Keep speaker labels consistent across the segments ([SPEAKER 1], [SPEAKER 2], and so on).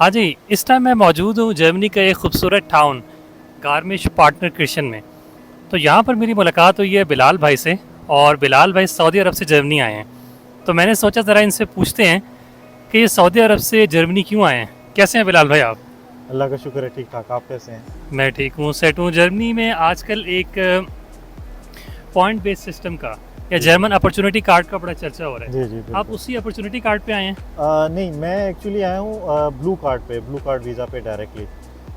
[SPEAKER 1] हाँ जी, इस टाइम मैं मौजूद हूँ जर्मनी का एक खूबसूरत टाउन गार्मिश पार्टनरक्रिशन में। तो यहाँ पर मेरी मुलाकात हुई है बिलाल भाई से, और बिलाल भाई सऊदी अरब से जर्मनी आए हैं। तो मैंने सोचा ज़रा इनसे पूछते हैं कि ये सऊदी अरब से जर्मनी क्यों आए हैं। कैसे हैं बिलाल भाई आप?
[SPEAKER 2] अल्लाह का शुक्र है, ठीक ठाक। आप कैसे हैं?
[SPEAKER 1] मैं ठीक हूँ, सेट हूँ। जर्मनी में आजकल एक पॉइंट बेस्ड सिस्टम का या
[SPEAKER 2] जी जी
[SPEAKER 1] जर्मन अपॉर्चुनिटी कार्ड का बड़ा चर्चा हो रहा
[SPEAKER 2] जी
[SPEAKER 1] है।
[SPEAKER 2] जी
[SPEAKER 1] आप
[SPEAKER 2] बिल्कुल।
[SPEAKER 1] उसी अपॉर्चुनिटी कार्ड पे आए हैं?
[SPEAKER 2] नहीं, मैं एक्चुअली आया हूँ ब्लू कार्ड पे, ब्लू कार्ड वीज़ा पे डायरेक्टली।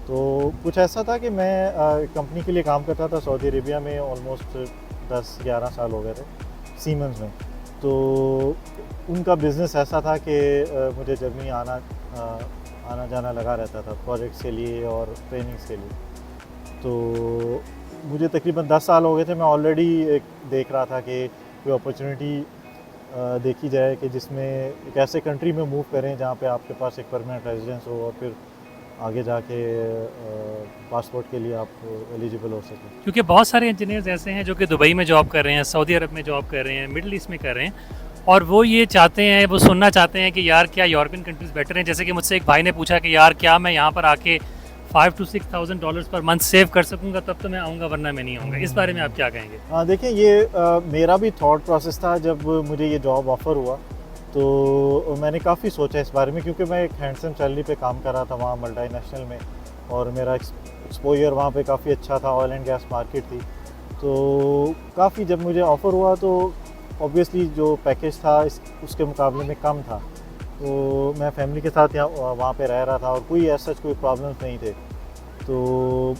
[SPEAKER 2] तो कुछ ऐसा था कि मैं कंपनी के लिए काम करता था सऊदी अरेबिया में, ऑलमोस्ट 10-11 साल हो गए थे सीमेंस में। तो उनका बिज़नेस ऐसा था कि मुझे जर्मनी आना जाना लगा रहता था प्रोजेक्ट्स के लिए और ट्रेनिंग्स के लिए। तो मुझे तकरीबन 10 साल हो गए थे, मैं ऑलरेडी एक देख रहा था कि कोई अपॉर्चुनिटी देखी जाए कि जिसमें एक ऐसे कंट्री में मूव करें जहाँ पे आपके पास एक परमानेंट रेजिडेंस हो और फिर आगे जाके पासपोर्ट के लिए आप एलिजिबल हो सकें।
[SPEAKER 1] क्योंकि बहुत सारे इंजीनियर्स ऐसे हैं जो कि दुबई में जॉब कर रहे हैं, सऊदी अरब में जॉब कर रहे हैं, मिडल ईस्ट में कर रहे हैं, और वो ये चाहते हैं, वो सुनना चाहते हैं कि यार क्या यूरोपियन कंट्रीज़ बेटर हैं। जैसे कि मुझसे एक भाई ने पूछा कि यार क्या मैं यहाँ पर आके $5,000 to $6,000 पर मंथ सेव कर सकूँगा, तब तो मैं आऊँगा, वरना मैं नहीं आऊँगा। इस बारे में आप क्या कहेंगे?
[SPEAKER 2] देखिए, ये मेरा भी थॉट प्रोसेस था जब मुझे ये जॉब ऑफ़र हुआ। तो मैंने काफ़ी सोचा इस बारे में, क्योंकि मैं एक हैंडसम सैलरी पे काम कर रहा था वहाँ मल्टीनेशनल में, और मेरा एक्सपोजर वहाँ पे काफ़ी अच्छा था, ऑयल एंड गैस मार्केट थी। तो काफ़ी जब मुझे ऑफ़र हुआ तो ऑब्वियसली जो पैकेज था उसके मुकाबले में कम था। तो मैं फैमिली के साथ यहाँ वहाँ पे रह रहा था और कोई ऐसा कोई प्रॉब्लम्स नहीं थे। तो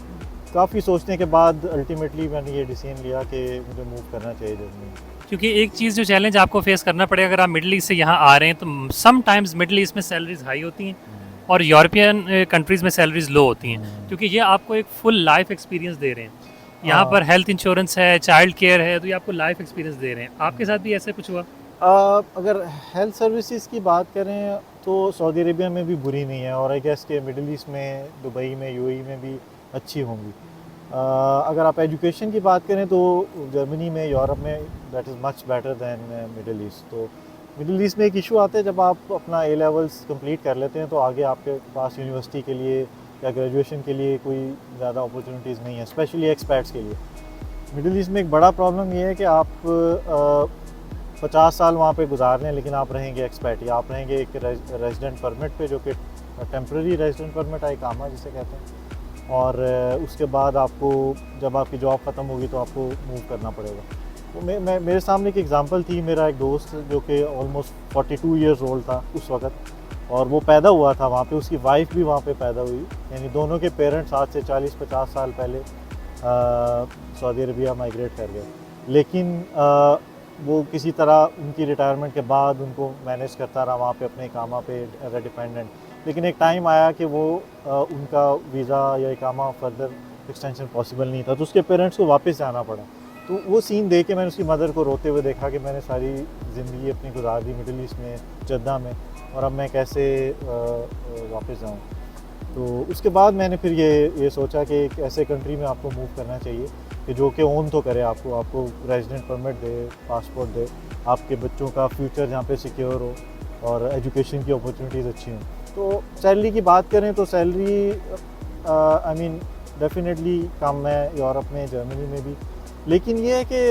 [SPEAKER 2] काफ़ी सोचने के बाद अल्टीमेटली मैंने ये डिसीजन लिया कि मुझे मूव करना चाहिए जर्मनी।
[SPEAKER 1] क्योंकि एक चीज़ जो चैलेंज आपको फेस करना पड़ेगा अगर आप मिडल ईस्ट से यहाँ आ रहे हैं, तो सम टाइम्स मिडल ईस्ट में सैलरीज हाई होती हैं और यूरोपियन कंट्रीज़ में सैलरीज लो होती हैं, क्योंकि ये आपको एक फुल लाइफ एक्सपीरियंस दे रहे हैं। यहाँ
[SPEAKER 2] हाँ।
[SPEAKER 1] पर हेल्थ इंश्योरेंस है, चाइल्ड केयर है, तो ये आपको लाइफ एक्सपीरियंस दे रहे हैं। आपके साथ भी ऐसा कुछ हुआ?
[SPEAKER 2] अगर हेल्थ सर्विसेज की बात करें तो सऊदी अरेबिया में भी बुरी नहीं है, और आई गेस के मिडिल ईस्ट में, दुबई में, यूएई में भी अच्छी होंगी। अगर आप एजुकेशन की बात करें तो जर्मनी में, यूरोप में that is much better than middle east. तो मिडिल ईस्ट में एक इशू आता है, जब आप अपना ए लेवल्स कंप्लीट कर लेते हैं तो आगे आपके पास यूनिवर्सिटी के लिए या ग्रेजुएशन के लिए कोई ज़्यादा अपॉर्चुनिटीज़ नहीं है, स्पेशली एक्सपैट्स के लिए। मिडिल ईस्ट में एक बड़ा प्रॉब्लम ये है कि आप 50 साल वहाँ पे गुजार रहे हैं, लेकिन आप रहेंगे एक्सपैट, या आप रहेंगे एक रेजिडेंट परमिट पे, जो कि टेम्प्रेरी रेजिडेंट परमिट है, इकामा जिसे कहते हैं। और उसके बाद आपको, जब आपकी जॉब ख़त्म होगी तो आपको मूव करना पड़ेगा। तो मेरे सामने एक एग्ज़ाम्पल थी, मेरा एक दोस्त जो कि ऑलमोस्ट 42 ईयर्स ओल्ड था उस वक़्त, और वो पैदा हुआ था वहाँ पे, उसकी वाइफ भी वहाँ पे पैदा हुई, यानी दोनों के पेरेंट्स आज से 40-50 साल पहले सऊदी अरबिया माइग्रेट कर गए। लेकिन वो किसी तरह उनकी रिटायरमेंट के बाद उनको मैनेज करता रहा वहाँ पे अपने इकामा पे एज अ डिपेंडेंट। लेकिन एक टाइम आया कि वो उनका वीज़ा या इकामा फर्दर एक्सटेंशन पॉसिबल नहीं था, तो उसके पेरेंट्स को वापस जाना पड़ा। तो वो सीन देख के मैंने उसकी मदर को रोते हुए देखा कि मैंने सारी ज़िंदगी अपनी गुजार दी मिडिल ईस्ट में, जद्दा में, और अब मैं कैसे वापस जाऊँ। तो उसके बाद मैंने फिर ये सोचा कि एक ऐसे कंट्री में आपको मूव करना चाहिए कि जो कि ओन तो करे आपको, आपको रेजिडेंट परमिट दे, पासपोर्ट दे, आपके बच्चों का फ्यूचर जहाँ पे सिक्योर हो और एजुकेशन की अपॉर्चुनिटीज़ अच्छी हों। तो सैलरी की बात करें तो salary I mean definitely come है यूरोप में, जर्मनी में भी। लेकिन ये है कि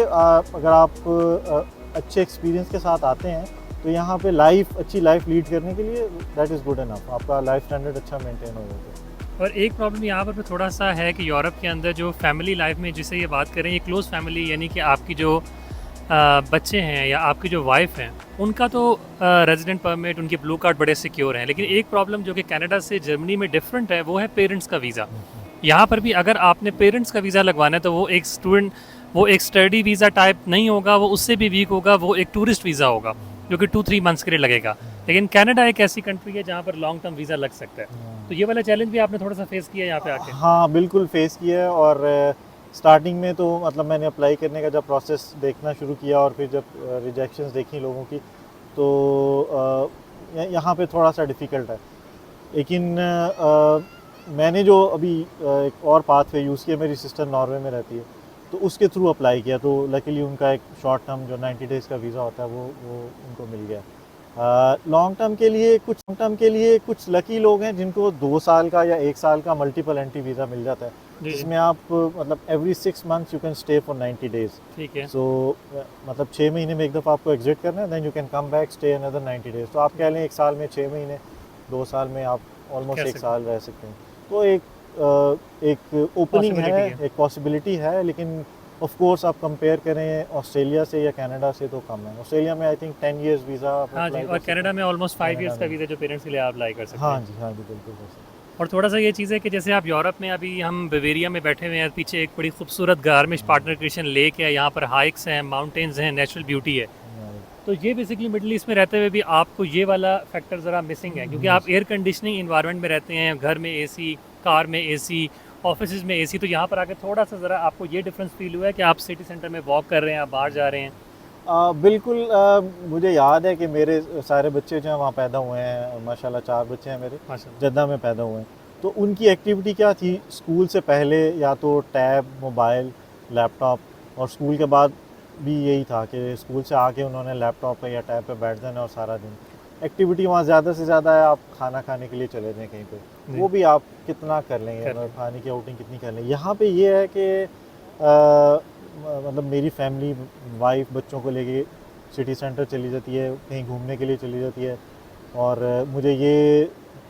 [SPEAKER 2] अगर आप अच्छे एक्सपीरियंस के साथ आते हैं तो यहाँ पे अच्छी लाइफ लीड करने के लिए दैट इज़ गुड इनफ, आपका लाइफ स्टैंडर्ड अच्छा मेंटेन हो जाता है।
[SPEAKER 1] और एक प्रॉब्लम यहाँ पर थोड़ा सा है कि यूरोप के अंदर जो फैमिली लाइफ में जिसे ये बात करें, ये क्लोज़ फैमिली, यानी कि आपकी जो बच्चे हैं या आपकी जो वाइफ हैं, उनका तो रेजिडेंट परमिट, उनके ब्लू कार्ड बड़े सिक्योर हैं। लेकिन एक प्रॉब्लम जो कि कनाडा से जर्मनी में डिफरेंट है, वो है पेरेंट्स का वीज़ा। यहाँ पर भी अगर आपने पेरेंट्स का वीज़ा लगवाना है तो वो एक स्टडी वीज़ा टाइप नहीं होगा, वो उससे भी वीक होगा, वो एक टूरिस्ट वीज़ा होगा जो कि 2-3 मंथ्स के लिए लगेगा। लेकिन कनाडा एक ऐसी कंट्री है जहाँ पर लॉन्ग टर्म वीज़ा लग सकता है। तो ये वाला चैलेंज भी आपने थोड़ा सा फेस किया है यहाँ पे आके?
[SPEAKER 2] हाँ, बिल्कुल फ़ेस किया है। और स्टार्टिंग में तो मतलब मैंने अप्लाई करने का जब प्रोसेस देखना शुरू किया और फिर जब रिजेक्शंस देखी लोगों की, तो यहाँ पे थोड़ा-सा डिफ़िकल्ट है। लेकिन मैंने जो अभी एक और पाथवे यूज़ किया, मेरी सिस्टर नॉर्वे में रहती है, तो उसके थ्रू अप्लाई किया, तो लकीली उनका एक शॉर्ट टर्म जो 90 डेज़ का वीज़ा होता है वो उनको मिल गया। लॉन्ग टर्म के लिए कुछ लकी लोग हैं जिनको 2 साल का या 1 साल का मल्टीपल एंट्री वीज़ा मिल जाता है,
[SPEAKER 1] जी, जी।
[SPEAKER 2] जिसमें आप मतलब every 6 months you can stay for 90 days.
[SPEAKER 1] ठीक है।
[SPEAKER 2] सो मतलब 6 महीने में एक दफ़ा आपको एग्जिट करना है, then you can come back stay another 90 days. तो आप कह लें 1 साल में 6 महीने, 2 साल में आप ऑलमोस्ट
[SPEAKER 1] कह
[SPEAKER 2] 1 साल रह सकते हैं। तो एक ओपनिंग
[SPEAKER 1] पॉसिबिलिटी
[SPEAKER 2] है,
[SPEAKER 1] है।
[SPEAKER 2] एक पॉसिबिलिटी है, लेकिन ऑफ कोर्स आप कंपेयर करें ऑस्ट्रेलिया से या कनाडा से तो कम है। ऑस्ट्रेलिया में आई थिंक 10 इयर्स वीज़ा आप
[SPEAKER 1] हाँ जी,
[SPEAKER 2] अप्लाई
[SPEAKER 1] और
[SPEAKER 2] कर सकते
[SPEAKER 1] कनाडा
[SPEAKER 2] हैं।
[SPEAKER 1] में ऑलमोस्ट 5
[SPEAKER 2] कनाडा
[SPEAKER 1] इयर्स का
[SPEAKER 2] में
[SPEAKER 1] वीज़ा जो पेरेंट्स के लिए आप अप्लाई कर सकते हैं।
[SPEAKER 2] हाँ जी बिल्कुल कर सकते हैं।
[SPEAKER 1] और थोड़ा-सा ये चीज़ है कि जैसे आप यूरोप में, अभी हम बवेरिया में बैठे हुए हैं, पीछे एक बड़ी खूबसूरत गार्मिश पार्टनर क्रिश्चियन लेक है, यहाँ पर हाइक्स हैं, माउंटेन्स हैं, नेचुरल ब्यूटी है। तो ये बेसिकली मिडल ईस्ट में रहते हुए भी आपको ये वाला फैक्टर ज़रा मिसिंग है, क्योंकि आप एयर कंडीशनिंग इन्वायरमेंट में रहते हैं, घर में एसी, कार में एसी, ऑफिसेज में एसी। तो यहाँ पर आके थोड़ा सा ज़रा आपको ये डिफरेंस फील हुआ है कि आप सिटी सेंटर में वॉक कर रहे हैं, आप बाहर जा रहे हैं।
[SPEAKER 2] बिल्कुल, मुझे याद है कि मेरे सारे बच्चे जो हैं वहाँ पैदा हुए हैं, माशाल्लाह 4 बच्चे हैं मेरे,
[SPEAKER 1] माशाल्लाह।
[SPEAKER 2] जद्दा में पैदा हुए हैं। तो उनकी एक्टिविटी क्या थी, स्कूल से पहले या तो टैब, मोबाइल, लैपटॉप, और स्कूल के बाद भी यही था कि स्कूल से आके उन्होंने लैपटॉप पे या टैब पे बैठ जाना और सारा दिन एक्टिविटी वहाँ ज़्यादा से ज़्यादा है। आप खाना खाने के लिए चले जाएँ कहीं पे,
[SPEAKER 1] जी।
[SPEAKER 2] वो भी आप कितना कर लेंगे,
[SPEAKER 1] कर
[SPEAKER 2] मतलब
[SPEAKER 1] लें।
[SPEAKER 2] खाने की आउटिंग कितनी कर लेंगे। यहाँ पे ये है कि मतलब मेरी फैमिली, वाइफ बच्चों को लेके सिटी सेंटर चली जाती है, कहीं घूमने के लिए चली जाती है, और मुझे ये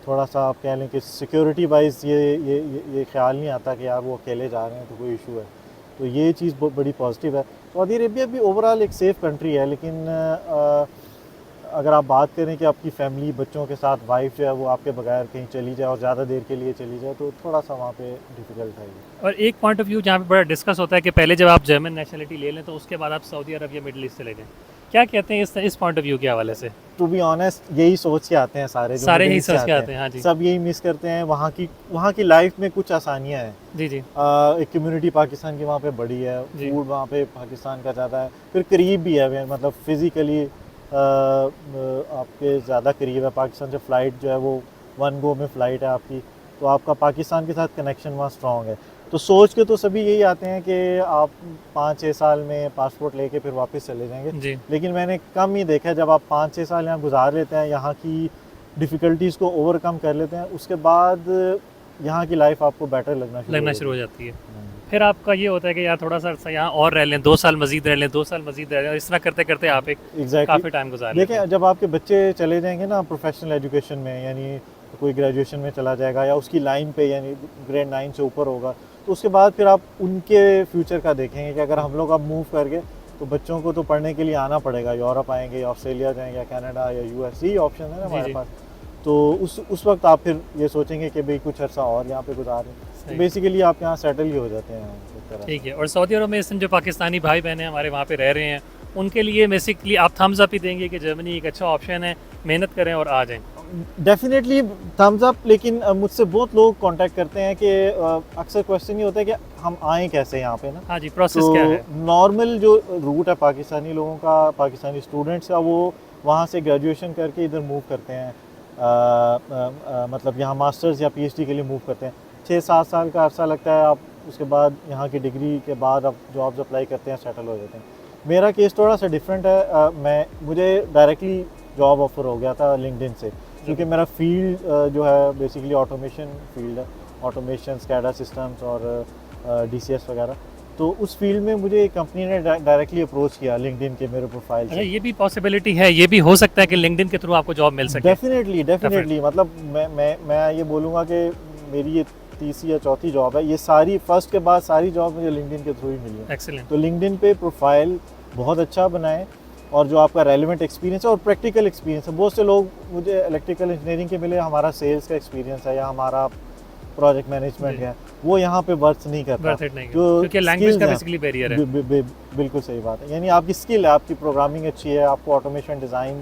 [SPEAKER 2] थोड़ा सा आप कह लें कि सिक्योरिटी वाइज ये ख्याल नहीं आता कि यार वो अकेले जा रहे हैं तो कोई इशू है। तो ये चीज़ बड़ी पॉजिटिव है। सऊदी अरेबिया भी ओवरऑल एक सेफ़ कंट्री है, लेकिन अगर आप बात करें कि आपकी फैमिली बच्चों के साथ, वाइफ जो है वो आपके बगैर कहीं चली जाए और ज़्यादा देर के लिए चली जाए, तो थोड़ा सा वहाँ पे डिफ़िकल्ट है ये।
[SPEAKER 1] और एक पॉइंट ऑफ व्यू जहाँ पे बड़ा डिस्कस होता है कि पहले जब आप जर्मन नेशनलिटी ले लें तो उसके बाद आप सऊदी अरब या मिडल ईस्ट चले जाएँ। क्या कहते हैं इस पॉइंट ऑफ व्यू के हवाले से?
[SPEAKER 2] टू बी ऑनेस्ट यही सोच के आते हैं सारे जो
[SPEAKER 1] सारे
[SPEAKER 2] मिडिल
[SPEAKER 1] ही
[SPEAKER 2] ईस्ट से
[SPEAKER 1] सोच के
[SPEAKER 2] आते
[SPEAKER 1] आते हैं, हाँ जी।
[SPEAKER 2] सब यही मिस करते हैं। वहाँ की लाइफ में कुछ आसानियाँ हैं।
[SPEAKER 1] जी, जी।
[SPEAKER 2] एक कम्युनिटी पाकिस्तान की वहाँ पे बड़ी है,
[SPEAKER 1] जी।
[SPEAKER 2] फूड वहाँ पे पाकिस्तान का ज़्यादा है, फिर करीब भी है, मतलब फिज़िकली आपके ज़्यादा करीब है। पाकिस्तान से फ़्लाइट जो है वो 1 गो में फ़्लाइट है आपकी, तो आपका पाकिस्तान के साथ कनेक्शन वहाँ स्ट्रॉन्ग है। तो सोच के तो सभी यही आते हैं कि आप 5-6 साल में पासपोर्ट लेके फिर वापस चले जाएंगे,
[SPEAKER 1] जी।
[SPEAKER 2] लेकिन मैंने कम ही देखा है। जब आप 5-6 साल यहाँ गुजार लेते हैं, यहाँ की डिफ़िकल्टीज़ को ओवरकम कर लेते हैं, उसके बाद यहाँ की लाइफ आपको बेटर लगना
[SPEAKER 1] शुरू हो जाती है।
[SPEAKER 2] हाँ।
[SPEAKER 1] फिर आपका ये होता है कि यार थोड़ा सा यहाँ और रह लें, 2 साल मज़ीद रह लें, 2 साल मज़ीद रह लें, और इस तरह करते-करते आप एक
[SPEAKER 2] एग्जैक्टली
[SPEAKER 1] काफ़ी टाइम गुजार लेते
[SPEAKER 2] देखें,
[SPEAKER 1] हैं।
[SPEAKER 2] जब आपके बच्चे चले जाएंगे ना प्रोफेशनल एजुकेशन में, यानी कोई ग्रेजुएशन में चला जाएगा या उसकी लाइन पे यानी ग्रेड 9 से ऊपर होगा, तो उसके बाद फिर आप उनके फ्यूचर का देखेंगे कि अगर हम लोग अब मूव करके, तो बच्चों को तो पढ़ने के लिए आना पड़ेगा, यूरोप आएंगे या ऑस्ट्रेलिया जाएंगे या कनाडा या यूएस, यही ऑप्शन है ना
[SPEAKER 1] जी,
[SPEAKER 2] हमारे
[SPEAKER 1] जी।
[SPEAKER 2] पास। तो उस वक्त आप फिर ये सोचेंगे कि भाई कुछ अर्सा और यहाँ पे गुजारें, तो
[SPEAKER 1] सही।
[SPEAKER 2] बेसिकली आप यहाँ सेटल ही हो जाते हैं एक तरह से।
[SPEAKER 1] ठीक है। और सऊदी अरब में इस समय जो पाकिस्तानी भाई बहन हैं हमारे वहाँ पे रह रहे हैं, उनके लिए बेसिकली आप थम्स अप ही देंगे कि जर्मनी एक अच्छा ऑप्शन है, मेहनत करें और आ जाएँ?
[SPEAKER 2] डेफिनेटली थम्स अप, लेकिन मुझसे बहुत लोग कांटेक्ट करते हैं कि अक्सर क्वेश्चन ये होता है कि हम आएँ कैसे यहाँ पे ना।
[SPEAKER 1] हाँ जी, प्रोसेस
[SPEAKER 2] तो
[SPEAKER 1] क्या है?
[SPEAKER 2] नॉर्मल जो रूट है पाकिस्तानी लोगों का, पाकिस्तानी स्टूडेंट्स का, वो वहाँ से ग्रेजुएशन करके इधर मूव करते हैं, मतलब यहाँ मास्टर्स या पीएचडी के लिए मूव करते हैं। 6-7 साल का अरसा लगता है, आप उसके बाद यहाँ की डिग्री के बाद आप जॉब्स अप्लाई करते हैं, सेटल हो जाते हैं। मेरा केस थोड़ा सा डिफरेंट है। मुझे डायरेक्टली जॉब ऑफर हो गया था लिंक्डइन से, क्योंकि मेरा फील्ड जो है बेसिकली ऑटोमेशन फील्ड है, ऑटोमेशन, स्कैडा सिस्टम्स और डीसीएस वगैरह। तो उस फील्ड में मुझे एक कंपनी ने डायरेक्टली अप्रोच किया लिंक्डइन के मेरे प्रोफाइल
[SPEAKER 1] अच्छा,
[SPEAKER 2] से।
[SPEAKER 1] ये भी पॉसिबिलिटी है, ये भी हो सकता है कि लिंक्डइन के थ्रू आपको जॉब मिल सके?
[SPEAKER 2] डेफिनेटली मतलब मैं ये बोलूँगा कि मेरी ये तीसरी या चौथी जॉब है, ये सारी फर्स्ट के बाद सारी जॉब मुझे लिंक्डइन के थ्रू ही मिली है।
[SPEAKER 1] एक्सीलेंट।
[SPEAKER 2] तो लिंक्डइन पे प्रोफाइल बहुत अच्छा बनाएं, और जो आपका रेलिवेंट एक्सपीरियंस है और प्रैक्टिकल एक्सपीरियंस है। बहुत से लोग मुझे इलेक्ट्रिकल इंजीनियरिंग के मिले, हमारा सेल्स का एक्सपीरियंस है या हमारा प्रोजेक्ट मैनेजमेंट
[SPEAKER 1] जी।
[SPEAKER 2] है, वो यहाँ पे वर्थ नहीं करता।
[SPEAKER 1] वर्थ इट नहीं है,
[SPEAKER 2] जो
[SPEAKER 1] क्योंकि लैंग्वेज
[SPEAKER 2] skills
[SPEAKER 1] का
[SPEAKER 2] हैं,
[SPEAKER 1] बेसिकली बैरियर है।
[SPEAKER 2] बिल्कुल सही बात है। यानी आपकी स्किल है, आपकी प्रोग्रामिंग अच्छी है, आपको ऑटोमेशन डिज़ाइन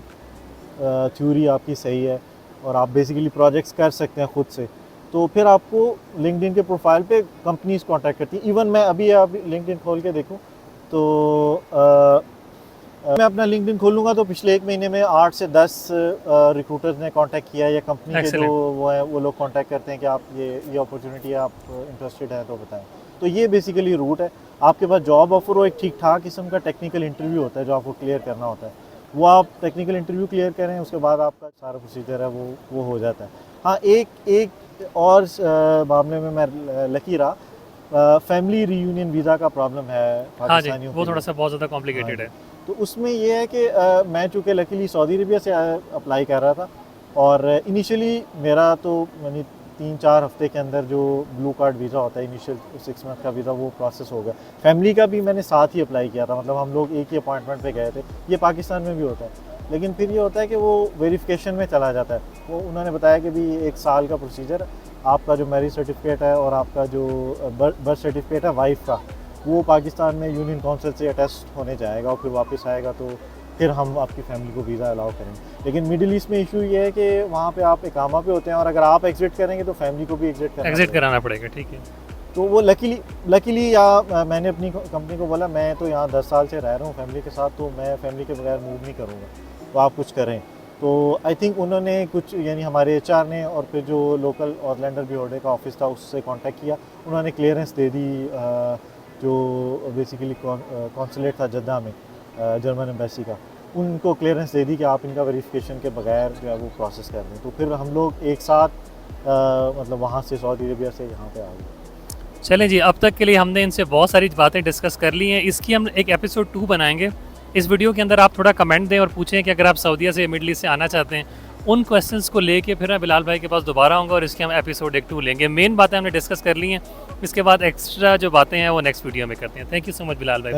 [SPEAKER 2] थ्योरी आपकी सही है, और आप बेसिकली प्रोजेक्ट्स कर सकते हैं खुद से, तो फिर आपको लिंक्डइन के प्रोफाइल पे कंपनीज कांटेक्ट करती हैं। इवन मैं अभी लिंक्डइन खोल के देखूं तो मैं अपना लिंक्डइन खोलूँगा तो पिछले 1 महीने में 8 से 10 रिक्रूटर्स ने कांटेक्ट किया है, या कंपनी के जो वो हैं वो लोग कांटेक्ट करते हैं कि आप ये अपॉर्चुनिटी है, आप इंटरेस्टेड हैं तो बताएं। तो ये बेसिकली रूट है। आपके पास जॉब ऑफर हो, एक ठीक ठाक किस्म का टेक्निकल इंटरव्यू होता है जो आपको क्लियर करना होता है, वो आप टेक्निकल इंटरव्यू क्लियर करें, उसके बाद आपका सारा प्रोसीजर है वो हो जाता है। हाँ, एक और मामले में मैं लकी रहा, फैमिली रीयूनियन वीज़ा का प्रॉब्लम है
[SPEAKER 1] हाँ जी,
[SPEAKER 2] पाकिस्तानियों
[SPEAKER 1] वो
[SPEAKER 2] के
[SPEAKER 1] थोड़ा
[SPEAKER 2] लिए।
[SPEAKER 1] सा बहुत ज़्यादा
[SPEAKER 2] हाँ
[SPEAKER 1] कॉम्प्लिकेटेड
[SPEAKER 2] जी।
[SPEAKER 1] है।
[SPEAKER 2] तो उसमें ये है कि मैं चूँकि लकीली सऊदी अरबिया से अप्लाई कर रहा था, और इनिशियली मेरा तो यानी 3-4 हफ्ते के अंदर जो ब्लू कार्ड वीज़ा होता है, इनिशियल 6 मंथ का वीज़ा, वो प्रोसेस हो गया। फैमिली का भी मैंने साथ ही अप्लाई किया था, मतलब हम लोग एक ही अपॉइंटमेंट पे गए थे। ये पाकिस्तान में भी होता है, लेकिन फिर ये होता है कि वो वेरिफिकेशन में चला जाता है। वो उन्होंने बताया कि भी 1 साल का प्रोसीजर है, आपका जो मैरिज सर्टिफिकेट है और आपका जो बर्थ सर्टिफिकेट है वाइफ का, वो पाकिस्तान में यूनियन काउंसिल से अटेस्ट होने जाएगा, और फिर वापस आएगा तो फिर हम आपकी फैमिली को वीज़ा अलाउ करेंगे। लेकिन मिडिल ईस्ट में इशू ये है कि वहाँ पे आप इकामा पे होते हैं, और अगर आप एग्जिट करेंगे तो फैमिली को भी एग्जिट करना
[SPEAKER 1] एग्जिट
[SPEAKER 2] पड़ेगा।
[SPEAKER 1] कराना पड़ेगा, ठीक है।
[SPEAKER 2] तो वो लकीली मैंने अपनी कंपनी को बोला, मैं तो यहाँ 10 साल से रह रहा हूँ फैमिली के साथ, तो मैं फैमिली के बगैर मूव नहीं करूँगा, तो आप कुछ करें। तो आई थिंक उन्होंने कुछ, यानी हमारे एचआर ने, और फिर जो लोकल ऑरलैंडो ब्यूरो का ऑफिस था उससे कांटेक्ट किया, उन्होंने क्लियरेंस दे दी, जो बेसिकली कॉन्सुलेट था जद्दा में, जर्मन एम्बेसी का, उनको क्लियरेंस दे दी कि आप इनका वेरिफिकेशन के बगैर जो है वो प्रोसेस कर दें। तो फिर हम लोग एक साथ मतलब वहाँ से सऊदी अरबिया से यहाँ पे आ गए।
[SPEAKER 1] चलें जी, अब तक के लिए हमने इनसे बहुत सारी बातें डिस्कस कर ली हैं। इसकी हम एक एपिसोड 2 बनाएंगे। इस वीडियो के अंदर आप थोड़ा कमेंट दें और पूछें कि अगर आप सऊदीया से मिडल ईस्ट से आना चाहते हैं, उन क्वेश्चंस को लेके फिर मैं बिलाल भाई के पास दोबारा आऊँगा और इसके हम एपिसोड 1-2 लेंगे। मेन बातें हमने डिस्कस कर ली हैं, इसके बाद एक्स्ट्रा जो बातें हैं वो नेक्स्ट वीडियो में करते हैं। Thank you so much Bilal भाई।